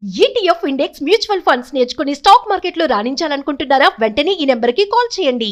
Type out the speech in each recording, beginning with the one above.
ETF index mutual funds నేర్చుకుని stock మార్కెట్లో రాణించాలనుకుంటున్నారా? వెంటనే ఈ నెంబర్కి కాల్ చేయండి.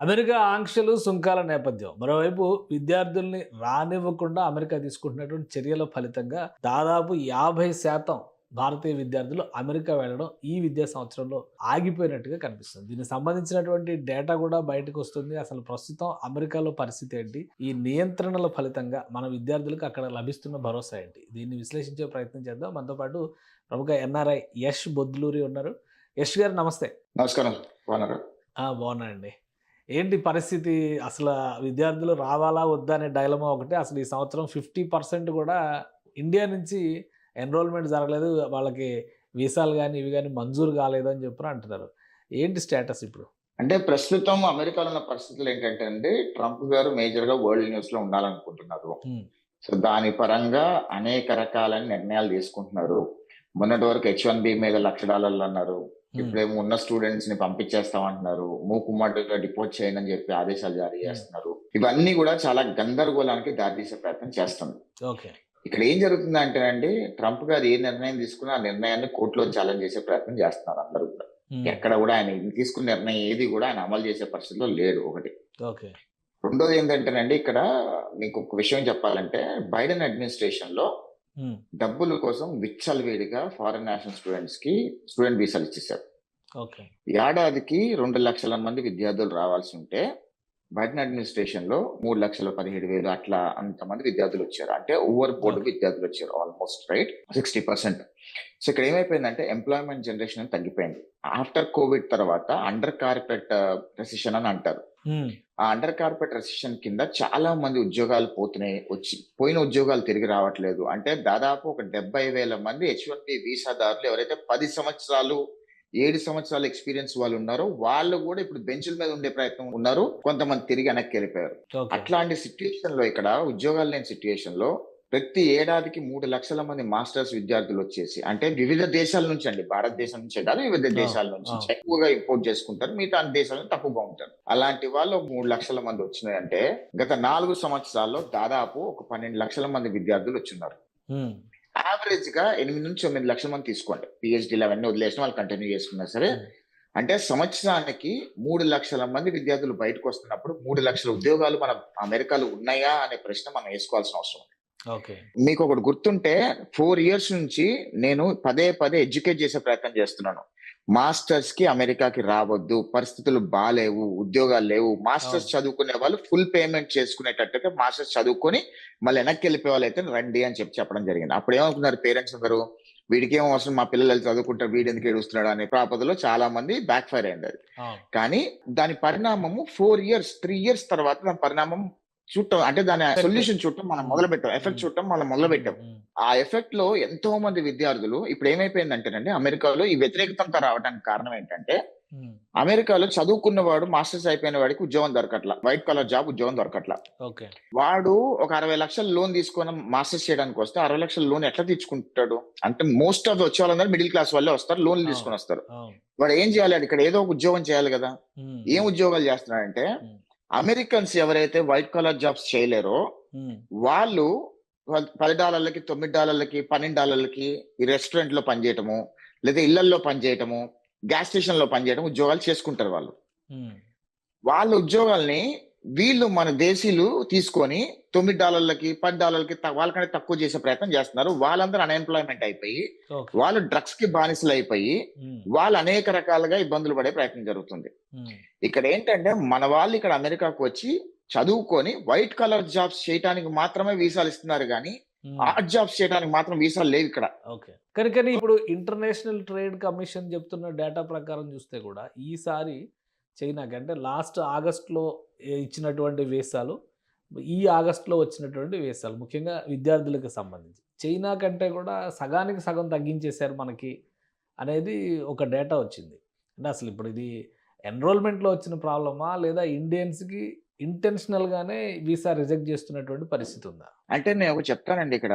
అమెరికా ఆంక్షలు, సుంకాల నేపథ్యం. మరోవైపు విద్యార్థుల్ని రానివ్వకుండా అమెరికా తీసుకుంటున్నటువంటి చర్యల ఫలితంగా దాదాపు 50% భారతీయ విద్యార్థులు అమెరికా వెళ్ళడం ఈ విద్యా సంవత్సరంలో ఆగిపోయినట్టుగా కనిపిస్తుంది. దీనికి సంబంధించినటువంటి డేటా కూడా బయటకు వస్తుంది. అసలు ప్రస్తుతం అమెరికాలో పరిస్థితి ఏంటి? ఈ నియంత్రణల ఫలితంగా మన విద్యార్థులకు అక్కడ లభిస్తున్న భరోసా ఏంటి? దీన్ని విశ్లేషించే ప్రయత్నం చేద్దాం. మనతో పాటు ప్రముఖ ఎన్ఆర్ఐ యష్ బొద్దులూరి ఉన్నారు. యష్ గారు నమస్తే. నమస్కారం. బాగున్నారా? బాగున్నానండి. ఏంటి పరిస్థితి? అసలు విద్యార్థులు రావాలా వద్దా అనే డైలమా ఒకటి. అసలు ఈ సంవత్సరం 50% కూడా ఇండియా నుంచి ఎన్రోల్మెంట్ జరగలేదు. వాళ్ళకి వీసాలు కానీ ఇవి కానీ మంజూరు కాలేదు అని చెప్పి అంటున్నారు. ఏంటి స్టేటస్ ఇప్పుడు? అంటే ప్రస్తుతం అమెరికాలో ఉన్న పరిస్థితులు ఏంటంటే అండి, ట్రంప్ గారు మేజర్గా వరల్డ్ న్యూస్ లో ఉండాలనుకుంటున్నారు. సో దాని పరంగా అనేక రకాలైన నిర్ణయాలు తీసుకుంటున్నారు. మొన్నటి వరకు H1B మీద $1,00,000 అన్నారు. ఇప్పుడేమో ఉన్న స్టూడెంట్స్ ని పంపించేస్తామంటున్నారు. మూకుమ్మడిగా డిపోర్ట్ చేయండి అని చెప్పి ఆదేశాలు జారీ చేస్తున్నారు. ఇవన్నీ కూడా చాలా గందరగోళానికి దారితీసే ప్రయత్నం చేస్తుంది. ఓకే. ఇక్కడ ఏం జరుగుతుందంటేనండి, ట్రంప్ గారు ఏ నిర్ణయం తీసుకున్నా ఆ నిర్ణయాన్ని కోర్టులో ఛాలెంజ్ చేసే ప్రయత్నం చేస్తున్నారు అందరూ కూడా. ఎక్కడ కూడా ఆయన తీసుకున్న నిర్ణయం ఏది కూడా ఆయన అమలు చేసే పరిస్థితిలో లేడు. ఒకటి. ఓకే. రెండోది ఏంటంటేనండి, ఇక్కడ మీకు ఒక విషయం చెప్పాలంటే, బైడెన్ అడ్మినిస్ట్రేషన్ లో డబ్బుల కోసం విచ్చలవేడిగా ఫారెన్ నేషనల్ స్టూడెంట్స్ కి స్టూడెంట్ వీసాలు ఇచ్చేసారు. ఓకే. ఏడాదికి 2 లక్షల మంది విద్యార్థులు రావాల్సి ఉంటే బైడెన్ అడ్మినిస్ట్రేషన్ లో 3,17,000 అట్లా అంతమంది విద్యార్థులు వచ్చారు. అంటే ఓవర్ బోర్డు విద్యార్థులు వచ్చారు. Almost right 60%. సో ఇక్కడ ఏమైపోయిందంటే ఎంప్లాయ్మెంట్ జనరేషన్ అని తగ్గిపోయింది. ఆఫ్టర్ కోవిడ్ తర్వాత అండర్ కార్పెట్ రెసిషన్ అని అంటారు. ఆ అండర్ కార్పెట్ రెసిషన్ కింద చాలా మంది ఉద్యోగాలు పోయిన ఉద్యోగాలు తిరిగి రావట్లేదు. అంటే దాదాపు ఒక 70,000 మంది H1B వీసాదారులు ఎవరైతే 10 సంవత్సరాలు 7 సంవత్సరాల ఎక్స్పీరియన్స్ వాళ్ళు ఉన్నారో వాళ్ళు కూడా ఇప్పుడు బెంచ్ల మీద ఉండే ప్రయత్నం ఉన్నారు. కొంతమంది తిరిగి వెనక్కి వెళ్ళిపోయారు. అట్లాంటి సిచ్యుయేషన్ లో, ఇక్కడ ఉద్యోగాలు లేని సిచ్యుయేషన్ లో ప్రతి ఏడాదికి 3 లక్షల మంది మాస్టర్స్ విద్యార్థులు వచ్చేసి, అంటే వివిధ దేశాల నుంచి అండి, భారతదేశం నుంచే కాదు వివిధ దేశాల నుంచి ఎక్కువగా ఇంపోర్ట్ చేసుకుంటారు. మిగతా దేశాలను తక్కువగా ఉంటారు. అలాంటి వాళ్ళు 3 లక్షల మంది వచ్చినాయంటే గత 4 సంవత్సరాల్లో దాదాపు ఒక 12 లక్షల మంది విద్యార్థులు వచ్చిన్నారు. యావరేజ్ గా 8 నుంచి 9 లక్షల మంది తీసుకోండి. పిహెచ్డీలు అవన్నీ వదిలేసిన వాళ్ళు కంటిన్యూ చేసుకున్నా సరే, అంటే సంవత్సరానికి 3 లక్షల మంది విద్యార్థులు బయటకు వస్తున్నప్పుడు 3 లక్షల ఉద్యోగాలు మన అమెరికాలో ఉన్నాయా అనే ప్రశ్న మనం వేసుకోవాల్సిన అవసరం ఉంది. మీకు ఒకటి గుర్తుంటే, 4 years నుంచి నేను పదే ఎడ్యుకేట్ చేసే ప్రయత్నం చేస్తున్నాను. మాస్టర్స్ కి అమెరికాకి రావద్దు, పరిస్థితులు బాలేవు, ఉద్యోగాలు లేవు. మాస్టర్స్ చదువుకునే వాళ్ళు ఫుల్ పేమెంట్ చేసుకునేటట్టుగా మాస్టర్స్ చదువుకొని మళ్ళీ వెనక్కి వెళ్ళిపోయే వాళ్ళు అయితే రండి అని చెప్పడం జరిగింది. అప్పుడు ఏమనుకున్నారు పేరెంట్స్ అందరూ, వీడికి ఏం అవసరం, మా పిల్లలు చదువుకుంటారు, వీడి ఎందుకు ఏడుస్తున్నాడు అనే ప్రాపదలో చాలా మంది బ్యాక్ ఫైర్ అయింది అది. కానీ దాని పరిణామము 3 years తర్వాత దాని పరిణామం చూడటం, అంటే దాని సొల్యూషన్ చూడటం మనం మొదలు పెట్టాం. ఎఫెక్ట్ చూడటం మనం మొదలు పెట్టాం. ఆ ఎఫెక్ట్ లో ఎంతో మంది విద్యార్థులు ఇప్పుడు ఏమైపోయిందంటేనండి, అమెరికాలో ఈ వ్యతిరేకత రావడానికి కారణం ఏంటంటే, అమెరికాలో చదువుకున్నవాడు మాస్టర్స్ అయిపోయిన వాడికి ఉద్యోగం దొరకట్లా, వైట్ కలర్ జాబ్ ఉద్యోగం దొరకట్లా. వాడు ఒక 60 లక్షల లోన్ తీసుకొని మాస్టర్స్ చేయడానికి వస్తే 60 లక్షల లోన్ ఎట్లా తీసుకుంటాడు? అంటే మోస్ట్ ఆఫ్ వచ్చే వాళ్ళందరూ మిడిల్ క్లాస్ వాళ్ళే వస్తారు, లోన్లు తీసుకొని వస్తారు. వాడు ఏం చేయాలి? ఇక్కడ ఏదో ఒక ఉద్యోగం చేయాలి కదా. ఏం ఉద్యోగాలు చేస్తున్నాడంటే, అమెరికన్స్ ఎవరైతే వైట్ కలర్ జాబ్స్ చేయలేరో వాళ్ళు $10, $9, $12 ఈ రెస్టారెంట్ లో పనిచేయటము, లేదా ఇళ్లలో పనిచేయటము, గ్యాస్ స్టేషన్ లో పనిచేయటం ఉద్యోగాలు చేసుకుంటారు. వాళ్ళ ఉద్యోగాల్ని వీళ్ళు మన దేశీయులు తీసుకొని $9, $10 వాళ్ళకంటే తక్కువ చేసే ప్రయత్నం చేస్తున్నారు. వాళ్ళందరూ అన్ఎంప్లాయ్మెంట్ అయిపోయి, వాళ్ళు డ్రగ్స్ కి బానిసలు అయిపోయి, వాళ్ళు అనేక రకాలుగా ఇబ్బందులు పడే ప్రయత్నం జరుగుతుంది. ఇక్కడ ఏంటంటే, మన వాళ్ళు ఇక్కడ అమెరికాకు వచ్చి చదువుకొని వైట్ కలర్ జాబ్స్ చేయడానికి మాత్రమే వీసాలు ఇస్తున్నారు, కానీ ఆర్ట్ జాబ్స్ చేయడానికి మాత్రం వీసాలు లేవు ఇక్కడ. కానీ ఇప్పుడు ఇంటర్నేషనల్ ట్రేడ్ కమిషన్ చెప్తున్న డేటా ప్రకారం చూస్తే కూడా ఈసారి చైనాకి, అంటే లాస్ట్ ఆగస్టులో ఇచ్చినటువంటి వీసాలు, ఈ ఆగస్టులో వచ్చినటువంటి వీసాలు ముఖ్యంగా విద్యార్థులకు సంబంధించి చైనా కంటే కూడా సగానికి సగం తగ్గించేశారు మనకి అనేది ఒక డేటా వచ్చింది. అంటే అసలు ఇప్పుడు ఇది ఎన్రోల్మెంట్లో వచ్చిన ప్రాబ్లమా, లేదా ఇండియన్స్కి ఇంటెన్షనల్గానే వీసా రిజెక్ట్ చేస్తున్నటువంటి పరిస్థితి ఉందా? అంటే నేను ఒకటి చెప్తానండి ఇక్కడ.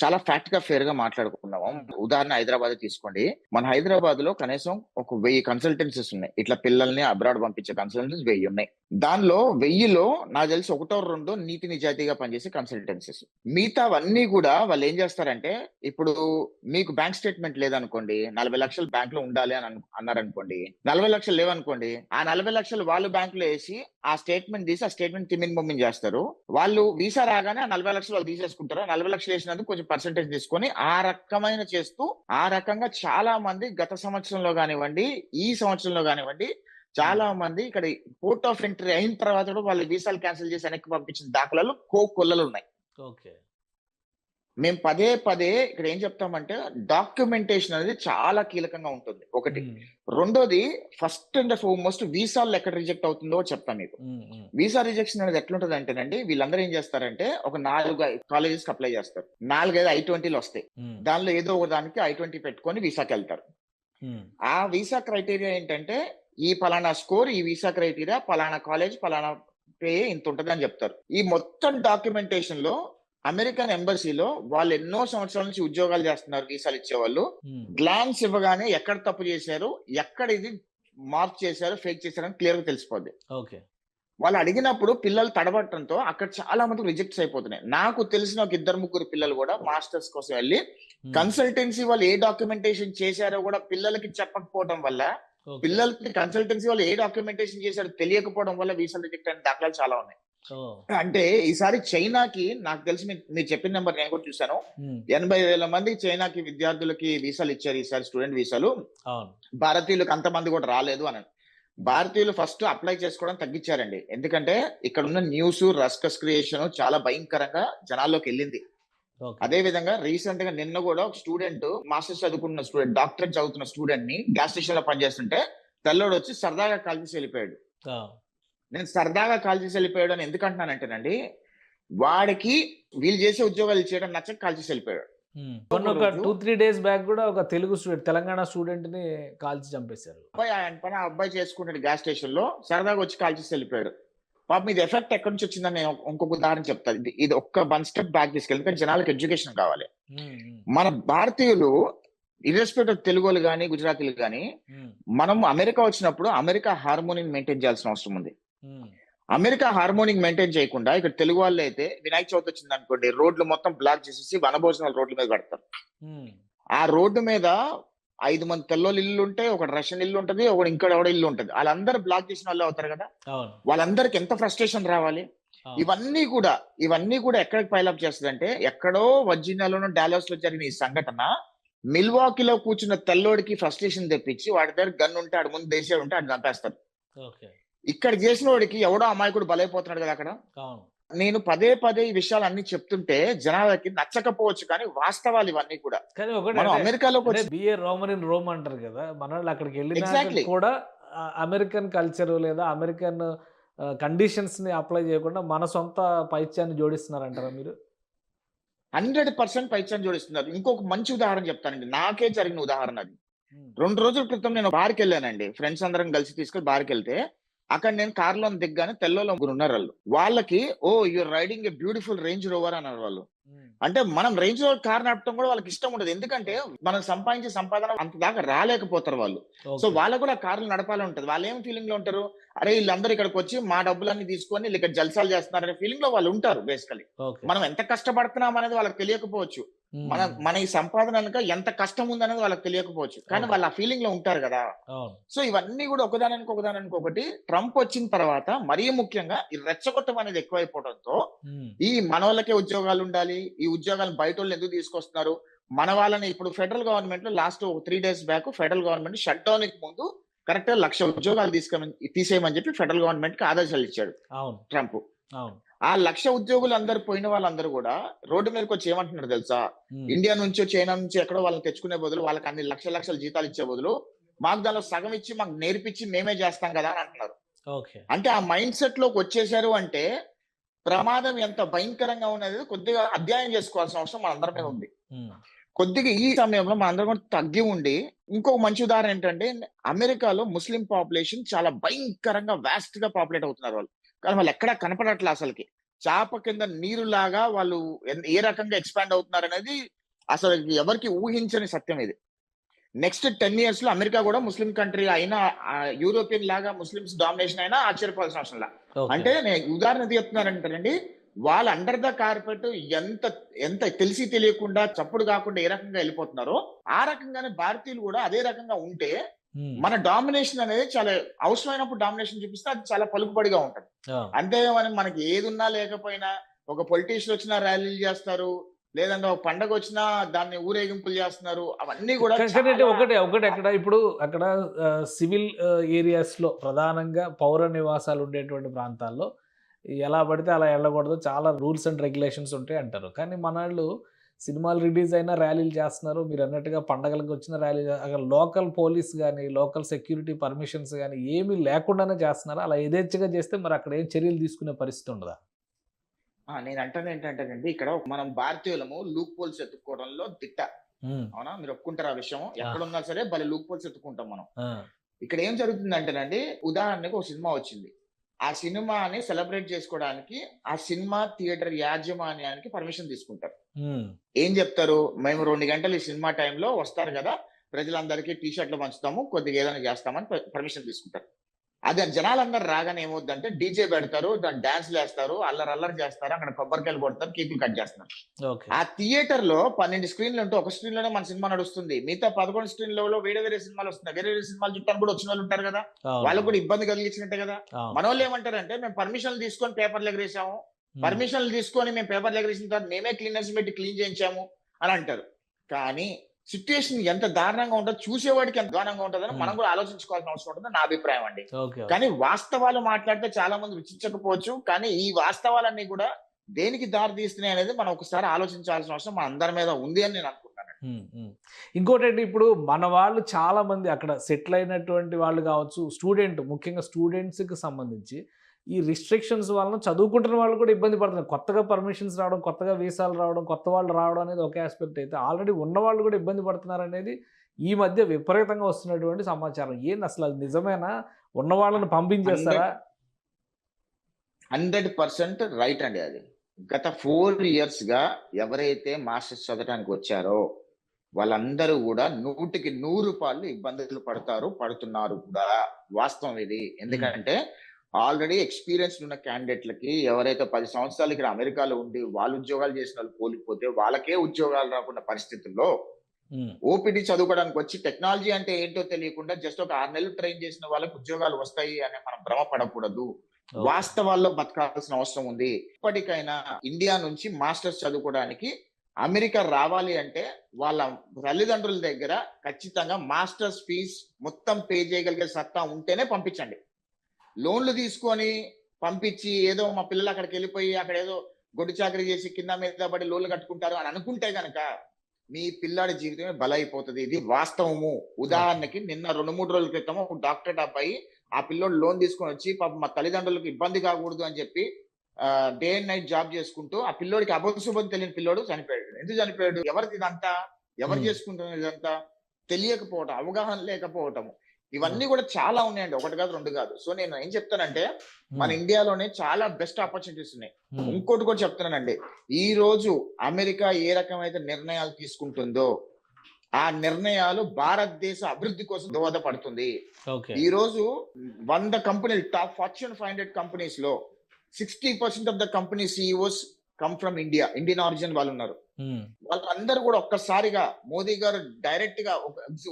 చాలా ఫ్యాక్ట్ గా ఫేర్ గా మాట్లాడుకున్నాము. ఉదాహరణ హైదరాబాద్ తీసుకోండి. మన హైదరాబాద్ లో కనీసం ఒక 1000 కన్సల్టెన్సీస్ ఉన్నాయి. ఇట్లా పిల్లల్ని అబ్రాడ్ పంపించే కన్సల్టెన్సీస్ 1000 ఉన్నాయి. దానిలో 1000లో నాకు తెలిసి ఒకటో రెండో నీతి నిజాయితీగా పనిచేసే కన్సల్టెన్సీస్. మిగతావన్నీ కూడా వాళ్ళు ఏం చేస్తారంటే, ఇప్పుడు మీకు బ్యాంక్ స్టేట్మెంట్ లేదనుకోండి, 40 లక్షలు బ్యాంక్ లో ఉండాలి అని అన్నారనుకోండి, 40 లక్షలు లేవనుకోండి, ఆ 40 లక్షలు వాళ్ళు బ్యాంక్ లో వేసి ఆ స్టేట్మెంట్ తీసి ఆ స్టేట్మెంట్ తిమ్మిని బొమ్మిని చేస్తారు. వాళ్ళు వీసా రాగానే ఆ 40 లక్షలు వాళ్ళు తీసేసుకుంటారు. 40 లక్షలు వేసినందుకు కొంచెం పర్సెంటేజ్ తీసుకొని ఆ రకమైన చేస్తూ ఆ రకంగా చాలా మంది గత సంవత్సరంలో కానివ్వండి, ఈ సంవత్సరంలో కానివ్వండి, చాలా మంది ఇక్కడ పోర్ట్ ఆఫ్ ఎంట్రీ అయిన తర్వాత కూడా వాళ్ళు వీసాలు క్యాన్సిల్ చేసి వెనక్కి పంపించిన దాఖలాలు కొల్లలు ఉన్నాయి. ఓకే. మేము పదే పదే ఇక్కడ ఏం చెప్తామంటే, డాక్యుమెంటేషన్ అనేది చాలా కీలకంగా ఉంటుంది ఒకటి. రెండోది, ఫస్ట్ అండ్ ఫార్మోస్ట్ వీసాలు ఎక్కడ రిజెక్ట్ అవుతుందో చెప్తాను మీకు. వీసా రిజెక్షన్ అనేది ఎట్లుంటది అంటేనండి, వీళ్ళందరూ ఏం చేస్తారంటే ఒక 4 కాలేజెస్ కి అప్లై చేస్తారు. 4-5 I-20లు వస్తాయి. దానిలో ఏదో ఒక దానికి I-20 పెట్టుకొని వీసాకి వెళ్తారు. ఆ వీసా క్రైటీరియా ఏంటంటే, ఈ పలానా స్కోర్, ఈ వీసా క్రైటీరియా, పలానా కాలేజ్, పలానా పే ఇంత ఉంటది అని చెప్తారు. ఈ మొత్తం డాక్యుమెంటేషన్ లో అమెరికన్ ఎంబసీలో వాళ్ళు ఎన్నో సంవత్సరాల నుంచి ఉద్యోగాలు చేస్తున్నారు వీసాలు ఇచ్చేవాళ్ళు. గ్లాన్స్ ఇవ్వగానే ఎక్కడ తప్పు చేశారు, ఎక్కడ ఇది మార్క్ చేశారు, ఫేక్ చేశారు అని క్లియర్ గా తెలిసిపోద్ది. ఓకే. వాళ్ళు అడిగినప్పుడు పిల్లలు తడబట్టడంతో అక్కడ చాలా మంది రిజెక్ట్స్ అయిపోతున్నాయి. నాకు తెలిసిన ఒక 2-3 పిల్లలు కూడా మాస్టర్స్ కోసం వెళ్ళి కన్సల్టెన్సీ వాళ్ళు ఏ డాక్యుమెంటేషన్ చేశారో కూడా పిల్లలకి చెప్పకపోవడం వల్ల, పిల్లలకి కన్సల్టెన్సీ వాళ్ళు ఏ డాక్యుమెంటేషన్ చేశారో తెలియకపోవడం వల్ల వీసాలు రిజెక్ట్ అయిన దాఖలాలు చాలా ఉన్నాయి. అంటే ఈసారి చైనాకి, నాకు తెలిసి మీరు చెప్పిన నెంబర్ నేను కూడా చూసాను, 80,000 మంది చైనాకి విద్యార్థులకి వీసాలు ఇచ్చారు ఈసారి, స్టూడెంట్ వీసాలు. భారతీయులకు అంతమంది కూడా రాలేదు అని. భారతీయులు ఫస్ట్ అప్లై చేసుకోవడం తగ్గించారండి. ఎందుకంటే ఇక్కడ ఉన్న న్యూస్, రస్కస్ క్రియేషన్ చాలా భయంకరంగా జనాల్లోకి వెళ్ళింది. అదే విధంగా రీసెంట్ గా నిన్న కూడా ఒక స్టూడెంట్, మాస్టర్స్ చదువుకున్న స్టూడెంట్, డాక్టరేట్ చదువుతున్న స్టూడెంట్ ని గ్యాస్ స్టేషన్ లో పనిచేస్తుంటే తెల్లోడు వచ్చి సరదాగా కాల్ చేసి వెళ్ళిపోయాడు. నేను సరదాగా కాల్ చేసి వెళ్ళిపోయాడు అని ఎందుకు అంటున్నానంటేనండి, వాడికి వీళ్ళు చేసే ఉద్యోగాలు చేయడం నచ్చక కాల్ చేసి వెళ్ళిపోయాడు. ఒక 2-3 డేస్ బ్యాక్ కూడా ఒక తెలుగు స్టూడెంట్, తెలంగాణ స్టూడెంట్ ని కాల్చి చంపేశారు. ఆయన పని ఆ అబ్బాయి చేసుకుంటాడు గ్యాస్ స్టేషన్ లో, సరదాగా వచ్చి కాల్ చేసి వెళ్ళిపోయాడు. పాపం ఇది ఎఫెక్ట్ ఎక్కడి నుంచి వచ్చిందని నేను ఇంకొక ఉదాహరణ చెప్తాను. ఇది ఒక్క 1 స్టెప్ బ్యాక్ తీసుకెళ్ళి, ఎందుకంటే జనాలకు ఎడ్యుకేషన్ కావాలి. మన భారతీయులు ఇర్రెస్పెక్ట్ ఆఫ్ తెలుగు వాళ్ళు కానీ, గుజరాతీలు కానీ, మనం అమెరికా వచ్చినప్పుడు అమెరికా హార్మోనిని మెయింటైన్ చేయాల్సిన అవసరం ఉంది. అమెరికా హార్మోనిక్ మెయింటైన్ చేయకుండా ఇక్కడ తెలుగు వాళ్ళు అయితే వినాయక చవితి వచ్చింది అనుకోండి, రోడ్లు మొత్తం బ్లాక్ చేసేసి వనభోజనాలు రోడ్ల మీద పెడతారు. ఆ రోడ్డు మీద 5 మంది తెల్లోళ్ళు ఇల్లు ఉంటే, ఒక రష్యన్ ఇల్లు ఉంటది, ఒకటి ఇంకా ఎవడ ఇల్లు ఉంటది. వాళ్ళందరూ బ్లాక్ చేసిన వాళ్ళు అవుతారు కదా. వాళ్ళందరికి ఎంత ఫ్రస్ట్రేషన్ రావాలి. ఇవన్నీ కూడా ఎక్కడికి పైలప్ చేస్తుంది అంటే, ఎక్కడో వర్జీనియాలోనో డాలస్ లో జరిగిన ఈ సంఘటన మిల్వాకీలో కూర్చున్న తెల్లోడికి ఫ్రస్ట్రేషన్ తెప్పించి, వాడి దగ్గర గన్ ఉంటే, ఆడు ముందు దేశాలు ఉంటే ఆడు చంపేస్తారు. ఇక్కడ చేసిన వాడికి ఎవడో అమాయకుడు బలైపోతున్నాడు కదా అక్కడ. నేను పదే పదే ఈ విషయాలు అన్ని చెప్తుంటే జనాలకి నచ్చకపోవచ్చు, కానీ వాస్తవాలు ఇవన్నీ కూడా. మనం అమెరికాలో రోమన్ ఇన్ రోమ్ అంటారు కదా, మన వాళ్ళు అక్కడికి వెళ్ళిన కూడా అమెరికన్ కల్చర్ లేదా అమెరికన్ కండిషన్స్ ని అప్లై చేయకుండా మన సొంత పైత్యాన్ని జోడిస్తున్నారంటారా మీరు? 100% పైత్యాన్ని జోడిస్తున్నారు. ఇంకొక మంచి ఉదాహరణ చెప్తానండి, నాకే జరిగిన ఉదాహరణ అది. 2 రోజుల క్రితం నేను బార్కి వెళ్ళానండి, ఫ్రెండ్స్ అందరం కలిసి తీసుకెళ్లి బార్కి వెళ్తే, అక్కడ నేను కార్లో దిగ్గానే తెల్లలో ఉన్నారు వాళ్ళు. వాళ్ళకి oh you're riding a beautiful Range Rover అన్నారు వాళ్ళు. అంటే మనం రేంజ్ రోవర్ కార్ నడపడం కూడా వాళ్ళకి ఇష్టం ఉండదు, ఎందుకంటే మనం సంపాదించే సంపాదన అంత దాకా రాలేకపోతారు వాళ్ళు. సో వాళ్ళకు కూడా కార్లు నడపాలని ఉంటది. వాళ్ళు ఏం ఫీలింగ్ లో ఉంటారు, అరే వీళ్ళందరూ ఇక్కడికి వచ్చి మా డబ్బులన్నీ తీసుకొని ఇక్కడ జల్సాలు చేస్తున్నారనే ఫీలింగ్ లో వాళ్ళు ఉంటారు. బేసికలీ మనం ఎంత కష్టపడుతున్నాం అనేది వాళ్ళకి తెలియకపోవచ్చు, మన ఈ సంపాదన ఎంత కష్టం ఉందనేది వాళ్ళకి తెలియకపోవచ్చు, కానీ వాళ్ళు ఆ ఫీలింగ్ లో ఉంటారు కదా. సో ఇవన్నీ కూడా ఒకదానికి ఒకటి ట్రంప్ వచ్చిన తర్వాత మరీ ముఖ్యంగా ఈ రెచ్చగొట్టం అనేది ఎక్కువైపోవడంతో, ఈ మన వాళ్ళకే ఉద్యోగాలు ఉండాలి, ఈ ఉద్యోగాలు బయట వాళ్ళు ఎందుకు తీసుకొస్తున్నారు, మన వాళ్ళని ఇప్పుడు ఫెడరల్ గవర్నమెంట్ లో last 3 days back federal government shut down కి ముందు కరెక్ట్ 1,00,000 ఉద్యోగాలు తీసేయమని చెప్పి ఫెడరల్ గవర్నమెంట్ కి ఆదేశాలు ఇచ్చాడు ట్రంప్. ఆ 1,00,000 ఉద్యోగులు అందరు పోయిన వాళ్ళందరూ కూడా రోడ్డు మీదకి వచ్చి ఏమంటున్నారు తెలుసా, ఇండియా నుంచో చైనా నుంచి ఎక్కడో వాళ్ళని తెచ్చుకునే బదులు, వాళ్ళకి అన్ని లక్షల జీతాలు ఇచ్చే బదులు మాకు దానిలో సగం ఇచ్చి మాకు నేర్పించి మేమే చేస్తాం కదా అని అంటున్నారు. అంటే ఆ మైండ్ సెట్ లోకి వచ్చేసారు అంటే ప్రమాదం ఎంత భయంకరంగా ఉన్నది కొద్దిగా అధ్యయనం చేసుకోవాల్సిన అవసరం మనందరి మీద ఉంది. కొద్దిగా ఈ సమయంలో మనందరం కూడా తగ్గి ఉండి, ఇంకొక మంచి ఉదాహరణ ఏంటంటే, అమెరికాలో ముస్లిం పాపులేషన్ చాలా భయంకరంగా వాస్ట్ గా పాపులేట్ అవుతున్నారు వాళ్ళు, కానీ వాళ్ళు ఎక్కడా కనపడట్లే అసలుకి. చాప కింద నీరులాగా వాళ్ళు ఏ రకంగా ఎక్స్పాండ్ అవుతున్నారు అనేది అసలు ఎవరికి ఊహించని సత్యం ఇది. నెక్స్ట్ 10 years లో అమెరికా కూడా ముస్లిం కంట్రీ అయినా, యూరోపియన్ లాగా ముస్లిమ్స్ డామినేషన్ అయినా ఆశ్చర్యపోవాల్సిన అవసరం లేదు. అంటే నేను ఉదాహరణ చెప్తున్నారంటారండి, వాళ్ళు అండర్ ద కార్పెట్ ఎంత ఎంత తెలిసి తెలియకుండా చప్పుడు కాకుండా ఏ రకంగా వెళ్ళిపోతున్నారో ఆ రకంగానే భారతీయులు కూడా అదే రకంగా ఉంటే మన డామినేషన్ అనేది చాలా అవసరమైనప్పుడు డామినేషన్ చూపిస్తే అది చాలా పలుకుబడిగా ఉంటుంది. అంతే మనకి ఏది ఉన్నా లేకపోయినా ఒక పొలిటీషియన్ వచ్చినా ర్యాలీలు చేస్తారు, లేదంటే ఒక పండగ వచ్చినా దాన్ని ఊరేగింపులు చేస్తున్నారు. అవన్నీ కూడా ఒకటే అక్కడ ఇప్పుడు అక్కడ సివిల్ ఏరియాస్ లో ప్రధానంగా పౌర నివాసాలు ఉండేటువంటి ప్రాంతాల్లో ఎలా పడితే అలా వెళ్ళకూడదు, చాలా రూల్స్ అండ్ రెగ్యులేషన్స్ ఉంటాయి అంటారు. కానీ మన వాళ్ళు సినిమాలు రిలీజ్ అయినా ర్యాలీలు చేస్తున్నారు, మీరు అన్నట్టుగా పండగలకు వచ్చిన ర్యాలీ, అక్కడ లోకల్ పోలీస్ కానీ లోకల్ సెక్యూరిటీ పర్మిషన్స్ కానీ ఏమీ లేకుండానే చేస్తున్నారు. అలా యథేచ్ఛగా చేస్తే మరి అక్కడ ఏం చర్యలు తీసుకునే పరిస్థితి ఉండదా? నేను అంటాను ఏంటంటేనండి, ఇక్కడ మనం భారతీయులము లూప్ పోల్స్ ఎత్తుక్కోవడంలో దిట్ట. అవునా, మీరు ఒప్పుకుంటారు ఆ విషయం? ఎక్కడున్నా సరే భలే లూప్ పోల్స్ ఎత్తుకుంటాం మనం. ఇక్కడ ఏం జరుగుతుందంటేనండి, ఉదాహరణకు ఒక సినిమా వచ్చింది, ఆ సినిమాని సెలబ్రేట్ చేసుకోవడానికి ఆ సినిమా థియేటర్ యాజమాన్యానికి పర్మిషన్ తీసుకుంటారు. ఏం చెప్తారు, మేము 2 గంటలు ఈ సినిమా టైంలో వస్తారు కదా, ప్రజలందరికీ టీ షర్ట్లు పంచుతాము, కొద్దిగా ఏదైనా చేస్తామని పర్మిషన్ తీసుకుంటారు. అదే జనాలందరూ రాగానే ఏమవుద్దంటే డీజే పెడతారు, దాని డాన్స్లు వేస్తారు, అల్లరి చేస్తారు, అక్కడ కొబ్బరికాయలు కొడతారు, కేకులు కట్ చేస్తున్నారు. ఆ థియేటర్ లో 12 స్క్రీన్లు ఉంటే ఒక స్క్రీన్ లోనే మన సినిమా నడుస్తుంది, మిగతా 11 స్క్రీన్లలో వేరే సినిమాలు వస్తున్నాయి. వేరే సినిమాలు చుట్టానికి కూడా వచ్చిన వాళ్ళు ఉంటారు కదా, వాళ్ళకు కూడా ఇబ్బంది కలిగించినట్టే కదా. మన వాళ్ళు ఏమంటారంటే, మేము పర్మిషన్లు తీసుకొని పేపర్లు ఎగరేసాము, పర్మిషన్లు తీసుకొని మేము పేపర్లు ఎగరేసిన తర్వాత మేమే క్లీనర్స్ పెట్టి క్లీన్ చేయించాము అని అంటారు. కానీ సిచ్యుయేషన్ ఎంత దారుణంగా ఉంటుందో చూసేవాడికి ఎంత దారుణంగా ఉంటుందని మనం కూడా ఆలోచించుకోవాల్సిన అవసరం ఉంటుంది, నా అభిప్రాయం అండి. కానీ వాస్తవాలు మాట్లాడితే చాలా మంది రుచించకపోవచ్చు, కానీ ఈ వాస్తవాలన్నీ కూడా దేనికి దారి తీస్తున్నాయి అనేది మనం ఒకసారి ఆలోచించాల్సిన అవసరం మన అందరి మీద ఉంది అని నేను అనుకుంటున్నాను. ఇంకోటి, ఇప్పుడు మన వాళ్ళు చాలా మంది అక్కడ సెటిల్ అయినటువంటి వాళ్ళు కావచ్చు, ముఖ్యంగా స్టూడెంట్స్ కి సంబంధించి ఈ రిస్ట్రిక్షన్స్ వలన చదువుకుంటున్న వాళ్ళు కూడా ఇబ్బంది పడుతున్నారు. కొత్తగా పర్మిషన్స్ రావడం, కొత్తగా వీసాలు రావడం, కొత్త వాళ్ళు రావడం అనేది ఒక ఆస్పెక్ట్ అయితే, ఆల్రెడీ ఉన్న వాళ్ళు కూడా ఇబ్బంది పడుతున్నారు అనేది ఈ మధ్య విపరీతంగా వస్తున్నటువంటి సమాచారం. ఏంది అసలు, అది నిజమేనా? ఉన్న వాళ్ళని పంపించేస్తారా? 100% రైట్ అండి. అది గత 4 years గా ఎవరైతే మాస్టర్స్ చదవడానికి వచ్చారో వాళ్ళందరూ కూడా 100కి 100 ఇబ్బందులు పడుతున్నారు కూడా. వాస్తవం ఇది. ఎందుకంటే ఆల్రెడీ ఎక్స్పీరియన్స్ ఉన్న క్యాండిడేట్లకి, ఎవరైతే 10 సంవత్సరాలు ఇక్కడ అమెరికాలో ఉండి వాళ్ళు ఉద్యోగాలు చేసిన వాళ్ళు పోలిపోతే వాళ్ళకే ఉద్యోగాలు రాకుండా పరిస్థితుల్లో ఓపీడీ చదువుకోవడానికి వచ్చి టెక్నాలజీ అంటే ఏంటో తెలియకుండా జస్ట్ ఒక 6 నెలలు ట్రైన్ చేసిన వాళ్ళకి ఉద్యోగాలు వస్తాయి అని మనం భ్రమపడకూడదు. వాస్తవాల్లో బతకాల్సిన అవసరం ఉంది. ఇప్పటికైనా ఇండియా నుంచి మాస్టర్స్ చదువుకోవడానికి అమెరికా రావాలి అంటే వాళ్ళ తల్లిదండ్రుల దగ్గర ఖచ్చితంగా మాస్టర్స్ ఫీజ్ మొత్తం పే చేయగలిగే సత్తా ఉంటేనే పంపించండి. లోన్లు తీసుకొని పంపించి ఏదో మా పిల్లలు అక్కడికి వెళ్ళిపోయి అక్కడ ఏదో గొడ్డు చాకరీ చేసి కింద మీద పడి లోన్లు కట్టుకుంటారు అని అనుకుంటే గనక మీ పిల్లాడి జీవితమే బలైపోతుంది. ఇది వాస్తవము. ఉదాహరణకి నిన్న 2-3 రోజుల క్రితం ఒక డాక్టరేట్ అబ్బాయి, ఆ పిల్లోడు లోన్ తీసుకొని వచ్చి పాపం మా తల్లిదండ్రులకు ఇబ్బంది కాకూడదు అని చెప్పి డే అండ్ నైట్ జాబ్ చేసుకుంటూ ఆ పిల్లోడికి అబద్ధం తెలియని పిల్లోడు చనిపోయాడు. ఎందుకు చనిపోయాడు? ఎవరిది ఇదంతా? ఎవరు చేసుకుంటున్నారు ఇదంతా? తెలియకపోవటం, అవగాహన లేకపోవటం, ఇవన్నీ కూడా చాలా ఉన్నాయండి. 1 కాదు 2 కాదు. సో నేను ఏం చెప్తానంటే, మన ఇండియాలోనే చాలా బెస్ట్ ఆపర్చునిటీస్ ఉన్నాయి. ఇంకోటి కూడా చెప్తున్నానండి, ఈ రోజు అమెరికా ఏ రకమైన నిర్ణయాలు తీసుకుంటుందో ఆ నిర్ణయాలు భారతదేశ అభివృద్ధి కోసం దోహదపడుతుంది. ఈ రోజు 100 కంపెనీలు, టాప్ ఫార్చ్యూన్ 500 కంపెనీస్ లో 60% of the company CEOs come from India. Indian origin వాళ్ళు ఉన్నారు. వాళ్ళందరూ కూడా ఒక్కసారిగా మోదీ గారు డైరెక్ట్ గా,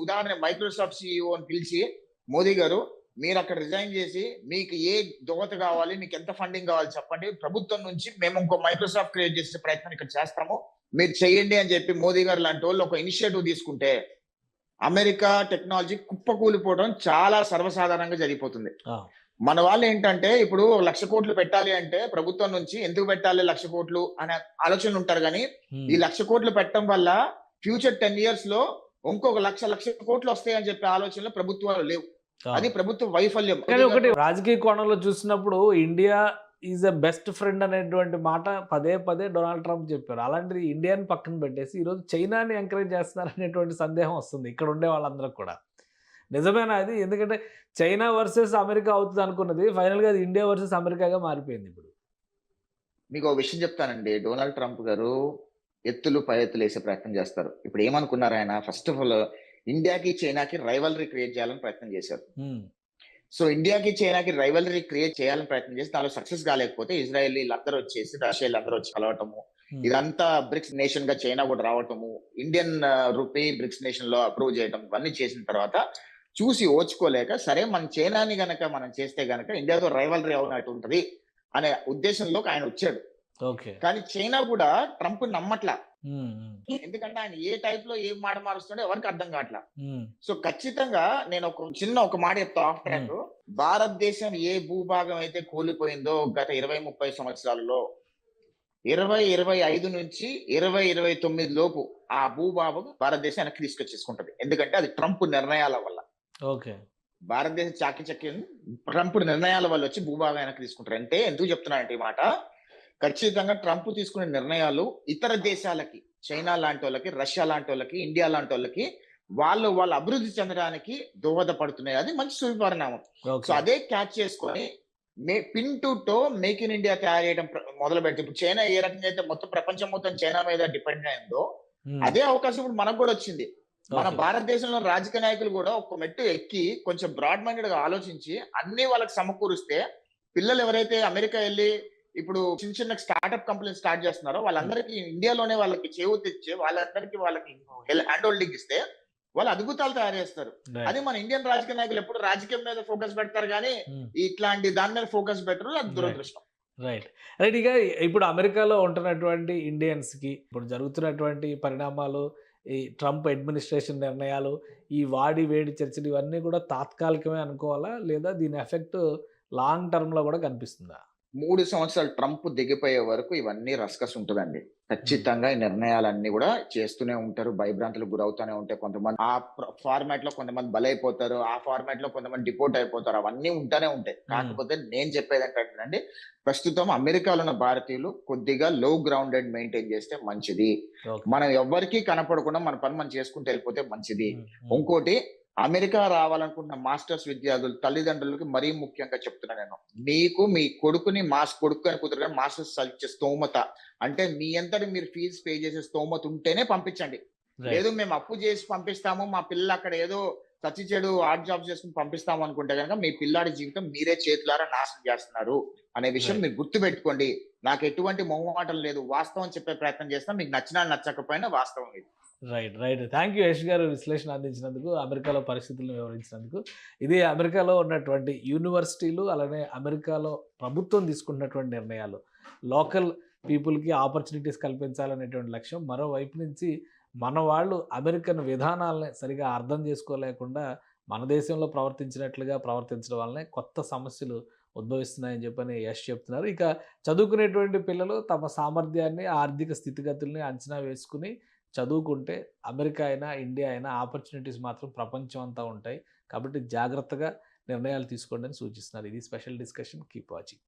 ఉదాహరణ మైక్రోసాఫ్ట్ సిఇఓ అని పిలిచి, మోదీ గారు మీరు అక్కడ రిజైన్ చేసి మీకు ఏ దోహద కావాలి, మీకు ఎంత ఫండింగ్ కావాలి చెప్పండి, ప్రభుత్వం నుంచి మేము ఇంకో మైక్రోసాఫ్ట్ క్రియేట్ చేసే ప్రయత్నం ఇక్కడ చేస్తాము, మీరు చేయండి అని చెప్పి మోదీ గారు లాంటి వాళ్ళు ఒక ఇనిషియేటివ్ తీసుకుంటే అమెరికా టెక్నాలజీ కుప్పకూలిపోవడం చాలా సర్వసాధారణంగా జరిగిపోతుంది. మన వాళ్ళు ఏంటంటే, ఇప్పుడు 1,00,000 కోట్లు పెట్టాలి అంటే ప్రభుత్వం నుంచి ఎందుకు పెట్టాలి 1,00,000 కోట్లు అనే ఆలోచన ఉంటారు. కానీ ఈ 1,00,000 కోట్లు పెట్టడం వల్ల ఫ్యూచర్ 10 years లో ఇంకొక 1,00,000 కోట్లు వస్తాయని చెప్పే ఆలోచనలో ప్రభుత్వాలు లేవు. అది ప్రభుత్వ వైఫల్యం. ఒకటి రాజకీయ కోణంలో చూసినప్పుడు India is a best friend అనేటువంటి మాట పదే డొనాల్డ్ ట్రంప్ చెప్పారు. అలాంటిది ఇండియాని పక్కన పెట్టేసి ఈరోజు చైనాని ఎంకరేజ్ చేస్తున్నారు అనేటువంటి సందేహం వస్తుంది ఇక్కడ ఉండే వాళ్ళందరూ కూడా. నిజమేనా అది? ఎందుకంటే చైనా వర్సెస్ అమెరికా అవుతుంది అనుకున్నది ఫైనల్గా అది ఇండియా వర్సెస్ అమెరికాగా మారిపోయింది ఇప్పుడు. మీకు ఒక విషయం చెప్తానండి. డొనాల్డ్ ట్రంప్ గారు ఎత్తులు పై ఎత్తులు వేసే ప్రయత్నం చేస్తారు. ఇప్పుడు ఏమనుకున్నారు ఆయన, ఫస్ట్ ఆఫ్ ఆల్ ఇండియాకి చైనాకి రైవల్రీ క్రియేట్ చేయాలని ప్రయత్నం చేశారు. ఉమ్, సో ఇండియాకి చైనాకి రైవల్రీ క్రియేట్ చేయాలని ప్రయత్నం చేసి దానిలో సక్సెస్ కాలేకపోతే ఇజ్రాయెల్ వీళ్ళందరూ వచ్చేసి రష్యా అందరూ వచ్చి కలవటము, ఉమ్, ఇదంతా బ్రిక్స్ నేషన్ గా చైనా కూడా రావటము, ఇండియన్ రూపీ బ్రిక్స్ నేషన్ లో అప్రూవ్ చేయటం, ఇవన్నీ చేసిన తర్వాత చూసి ఓచుకోలేక సరే మన చైనాని గనక మనం చేస్తే గనక ఇండియాతో రైవల్రీ అవునట్టు ఉంటది అనే ఉద్దేశంలోకి ఆయన వచ్చాడు. ఓకే. కానీ చైనా కూడా ట్రంప్ నమ్మట్లా. ఉమ్, ఉమ్, ఎందుకంటే ఆయన ఏ టైప్ లో ఏం మాట మారుస్తుండో ఎవరికి అర్థం కావట్లా. ఉమ్, సో ఖచ్చితంగా నేను ఒక మాట చెప్తా ఆఫ్ ట్రాక్. భారతదేశం ఏ భూభాగం అయితే కూలిపోయిందో గత 20-30 సంవత్సరాలలో 2025 నుంచి 2029 లోపు ఆ భూభాగం భారతదేశం వెనక్కి తీసుకొచ్చేసుకుంటది. ఎందుకంటే అది ట్రంప్ నిర్ణయాల వల్ల. ఓకే. భారతదేశ చాకచక్యం ట్రంప్ నిర్ణయాల వల్ల వచ్చి భూభాగం వెనక్కి తీసుకుంటారు. అంటే ఎందుకు చెప్తున్నానంటే ఈ మాట, ఖచ్చితంగా ట్రంప్ తీసుకునే నిర్ణయాలు ఇతర దేశాలకి, చైనా లాంటి వాళ్ళకి, రష్యా లాంటి వాళ్ళకి, ఇండియా లాంటి వాళ్ళకి వాళ్ళు అభివృద్ధి చెందడానికి దోహదపడుతున్నాయి. అది మంచి సుపరిణామం. So okay. అదే క్యాచ్ చేసుకొని pin to toe make in India తయారు చేయడం మొదలు పెట్టి, ఇప్పుడు చైనా ఏ రకంగా అయితే మొత్తం ప్రపంచం మొత్తం చైనా మీద డిపెండ్ అయిందో ఉమ్, అదే అవకాశం ఇప్పుడు మనకు కూడా వచ్చింది. మన ఓకే. భారతదేశంలో రాజకీయ నాయకులు కూడా ఒక మెట్టు ఎక్కి కొంచెం బ్రాడ్ మైండెడ్ గా ఆలోచించి అన్ని వాళ్ళకి సమకూరుస్తే, పిల్లలు ఎవరైతే అమెరికా వెళ్ళి ఇప్పుడు చిన్న చిన్న స్టార్ట్అప్ కంపెనీలు స్టార్ట్ చేస్తున్నారో వాళ్ళందరికీ ఇండియాలోనే వాళ్ళకి చేయూతిచ్చి వాళ్ళకి హ్యాండ్ హోల్డింగ్ ఇస్తే వాళ్ళు అద్భుతాలు తయారు చేస్తారు. రైట్. అది మన ఇండియన్ రాజకీయ నాయకులు ఎప్పుడు రాజకీయం మీద ఫోకస్ పెడతారు కానీ ఉమ్, ఇట్లాంటి దాని మీద ఫోకస్ పెట్టరు. అది దురదృష్టం. రైట్. రైట్. ఇక ఇప్పుడు అమెరికాలో ఉంటున్నటువంటి ఇండియన్స్కి ఇప్పుడు జరుగుతున్నటువంటి పరిణామాలు, ఈ ట్రంప్ అడ్మినిస్ట్రేషన్ నిర్ణయాలు, ఈ వాడి వేడి చర్చలు ఇవన్నీ కూడా తాత్కాలికమే అనుకోవాలా, లేదా దీని ఎఫెక్ట్ లాంగ్ టర్మ్లో కూడా కనిపిస్తుందా? 3 సంవత్సరాలు ట్రంప్ దిగిపోయే వరకు ఇవన్నీ రస్కస్ ఉంటుందండి. ఖచ్చితంగా ఈ నిర్ణయాలన్నీ కూడా చేస్తూనే ఉంటారు. భయభ్రాంతులకు గురవుతూనే ఉంటాయి. కొంతమంది ఆ ఫార్మాట్ లో కొంతమంది బలైపోతారు, ఆ ఫార్మాట్ లో కొంతమంది డిపోర్ట్ అయిపోతారు. అవన్నీ ఉంటానే ఉంటాయి. కాకపోతే నేను చెప్పేది ఏంటంటే, ప్రస్తుతం అమెరికాలో ఉన్న భారతీయులు కొద్దిగా లో గ్రౌండెడ్ మెయింటైన్ చేస్తే మంచిది. ఓకే. మనం ఎవ్వరికీ కనపడకుండా మన పని మనం చేసుకుంటూ వెళ్ళిపోతే మంచిది. ఉమ్, ఉమ్, ఇంకోటి, అమెరికా రావాలనుకున్న మాస్టర్స్ విద్యార్థులు తల్లిదండ్రులకి మరీ ముఖ్యంగా చెప్తున్నా నేను, మీకు మీ కొడుకుని కొడుకు అని కుదరగా మాస్టర్స్ చదివించే స్తోమత, అంటే మీ అంతటి మీరు ఫీజు పే చేసే స్తోమత ఉంటేనే పంపించండి. రైట్. లేదు మేము అప్పు చేసి పంపిస్తాము, మా పిల్లలు అక్కడ ఏదో సచ్చి చెడు ఆర్ట్ జాబ్ చేసుకుని పంపిస్తాము అనుకుంటే కనుక మీ పిల్లాడి జీవితం మీరే చేతులారా నాశనం చేస్తున్నారు అనే విషయం రైట్. మీరు గుర్తు పెట్టుకోండి. నాకు ఎటువంటి మొహమాటం లేదు, వాస్తవం చెప్పే ప్రయత్నం చేస్తాం. మీకు నచ్చినా నచ్చకపోయినా వాస్తవం ఇది. Right. Right. Thank you Yash గారు, విశ్లేషణ అందించినందుకు, అమెరికాలో పరిస్థితులను వివరించినందుకు. ఇది అమెరికాలో ఉన్నటువంటి యూనివర్సిటీలు, అలానే అమెరికాలో ప్రభుత్వం తీసుకున్నటువంటి నిర్ణయాలు, లోకల్ పీపుల్కి ఆపర్చునిటీస్ కల్పించాలనేటువంటి లక్ష్యం. మరోవైపు నుంచి మన వాళ్ళు అమెరికన్ విధానాలని సరిగా అర్థం చేసుకోలేకుండా మన దేశంలో ప్రవర్తించినట్లుగా ప్రవర్తించడం వల్లనే కొత్త సమస్యలు ఉద్భవిస్తున్నాయని చెప్పని యష్ చెప్తున్నారు. ఇక చదువుకునేటువంటి పిల్లలు తమ సామర్థ్యాన్ని, ఆర్థిక స్థితిగతుల్ని అంచనా వేసుకుని చదువుకుంటే అమెరికా అయినా, ఇండియా అయినా ఆపర్చునిటీస్ మాత్రం ప్రపంచం అంతా ఉంటాయి. కాబట్టి జాగ్రత్తగా నిర్ణయాలు తీసుకోండి అని సూచిస్తున్నారు. ఇది స్పెషల్ డిస్కషన్. Keep watching.